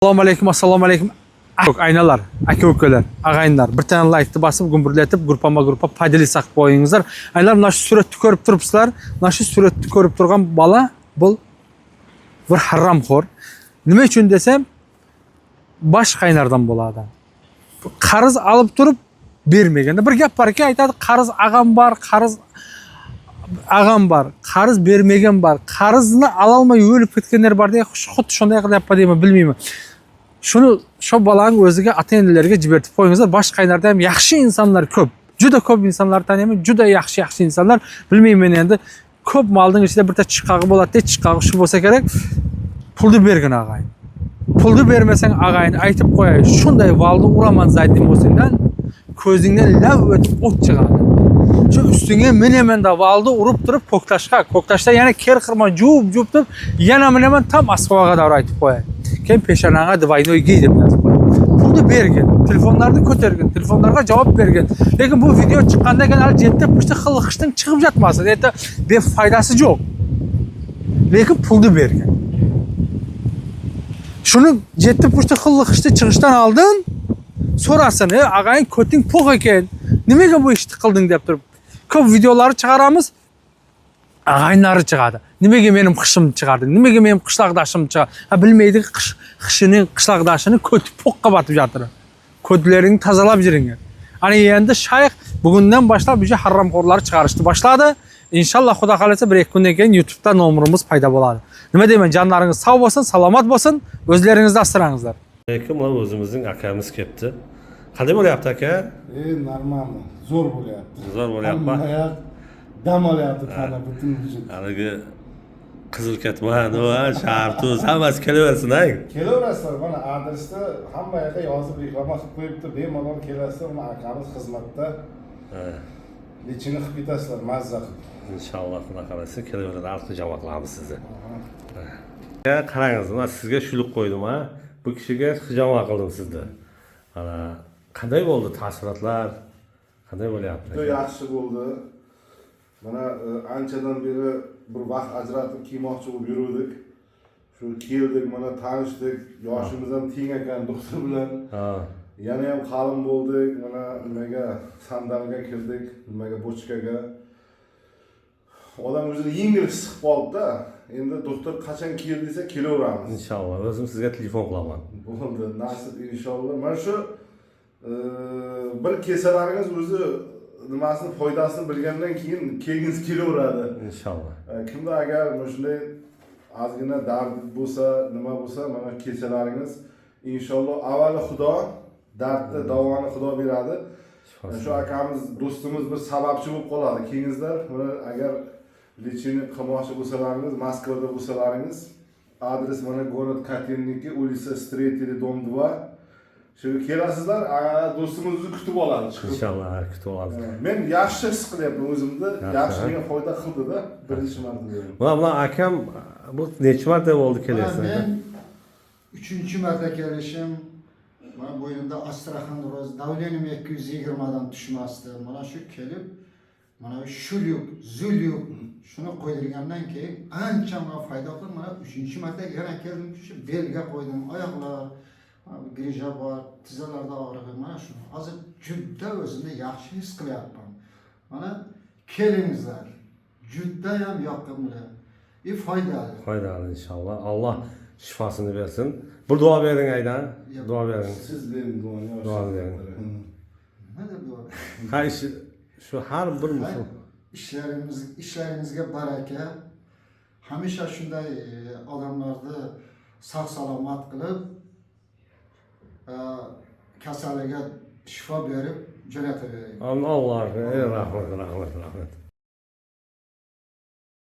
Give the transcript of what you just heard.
Assalomu alaykum. Aynalar, aka-ukalar, ag'ayinlar. Bir tane like'ni bosib, gumburlatib, gruppa foydali saqib qo'yingizlar. Aynar mana shu suratni ko'rib turibsizlar. Mana shu suratni ko'rib turgan bola bu bir haromxo'r. Nima uchun desam, bosh qaynardan bo'ladi. Qarz olib turib bermaganda bir gap borki, aytadi, qarz ag'am bor, qarz bermagan bor. Qarzni ola olmay o'lib ketganlar bor deya, xuddi shunday qilyapti deyman, bilmayman. Shuni shu bolaning o'ziga ota-onalarga jibertib qo'yingizlar. Bosh qaynarda ham yaxshi insonlar ko'p. Juda ko'p insonlar taniyman, juda yaxshi insonlar. Bilmayman endi ko'p molning ichida bitta chiqqog'i bo'ladi-da, chiqqog'i shu bo'lsa kerak. Pulni bergin ag'ay. Pulni bermasang ag'ayni aytib qo'yay. Shunday valni uraman zaydin bo'lsangdan ko'zingdan lav o'tib o't chiqadi. Shu ustingga menemanda valni urib turib ko'ktashda yana ker qirmon jub deb yana meneman tam asqovaga davra aytib qo'yay. Keyin peshanaga dvoynoy giy deb yozib qo'yay. Pulni bergin, telefonlarni ko'targin, telefonlarga javob bergin. Lekin bu video chiqqandan keyin hali jetda pushta xilqishdan chiqib yotmasin. Endi befoydasi yo'q. Lekin pulni bergin. Shuni jetda pushta xilqishdan chiqishdan oldin so'rasin, ag'ayin ko'ting po'q ekan. Nimaga bu ishni qilding deb turib. Ko'p videolarni chiqaramiz. Ag'aynlari chiqadi. Nimaga mening qishimni chiqarding? Nimaga mening qishloqdashimni chiqarding? Bilmaydi, qishining qishloqdashini ko'tib po'qqa batib yotir. Ko'dlaringni tozalab yuringlar. Ana endi shayx bugundan boshlab o'sha haromxo'rlar chiqarishni boshladi. Inshaalloh Xudo xolasa 1-2 kundan keyin YouTube'da nomerimiz paydo bo'ladi. Nima deyman, jonlaringiz sog' bo'lsin, salomat bo'lsin, o'zlaringizni asrangizlar. Lekin mana o'zimizning akamiz kelibdi. Qanday bo'lyapti aka? Normal. Zo'r bo'lyapti. Zo'r bo'lyapti. Dam olyapti tana butun vujud. Haligi qizil ketman va shartuz hammasi kelaversin-a. Kelaverasizlar, mana adresda hamma yerga yozib reklama qilib qo'yibdi. Bemalol kelasizlar, mana akamiz xizmatda. Lechini qilib ketasizlar, mazza qilib. Inshaalloh xudo xolasa kelaveradi, alqijama qilamiz sizni. Qarangiz, men sizga shulib qo'ydim, ha. Bu kishiga hijoma qildim sizni. Mana qanday bo'ldi taassurotlar? Qanday bo'lyapti? Juda yaxshi bo'ldi. Mana anchadan beri bir vaqt ajratib kiymoqchi bo'lib yurdik. Shu keldik, mana tanishdik. Yoshimiz ham teng ekan doktor bilan. Yana ham qalin bo'ldik. Mana nimaga sandalga kirdik, nimaga bochkaga. Odam o'zini yengil his qilib qoldi-da. Endi doktor qachon kel desa kelaveramiz. Inshaalloh, o'zim sizga telefon qilaman. Bo'ldi, nasib inshaalloh. Mana shu bir kesalaringiz o'zi nimasini foydasini bilgandan keyin kelgingiz kelaveradi. Inshaalloh. Kimda agar mana shunday ozgina dard bo'lsa, nima bo'lsa, mana kesalaringiz inshaalloh avvalo Xudo dardni davoni Xudo beradi. Shu akamiz do'stimiz bir sababchi bo'lib qoladi. Keyingizlar mana agar lechini qilmoqchi bo'lsalaringiz, Moskvada bo'lsalaringiz, adres mana город Katerniki, улица Строителей, дом 2. Shu kelasizlar, do'stimizni kutib oladi. Inshaalloh kutib olamiz. Men yaxshi his qilyapman o'zimni, yaxshi menga foyda qildi-da, birinchi marta. Mana akam bu necha marta bo'ldi kelayapsiz? Men 3-marta kelishim. Mana bo'ynimda Astraxan roz, davlenim 220 dan tushmasdi. Mana shu kelib, mana shulyuk, zulyuk shuni qo'ydirgandan keyin ancha menga foyda qildi. Mana 3-marta yana keldim, shu belga qo'ydim, oyoqlar grija bor, tizalarda og'rig'i, mana shu. Hozir juda o'zimni yaxshi his qilyapman. Mana kelingizlar. Juda ham yoqimli. Foydali. Foydali inshaalloh. Alloh shifosini bersin. Bir duo bering aydan. Duo bering. Siz bering duoni. Duo bering. Nima deb duo? Ha shu har bir musulmon ishlaringizga baraka. Hamisha shunday odamlarni sog' salomat qilib, kasaliga shifo berib jo'natavering. Alloh rahmat.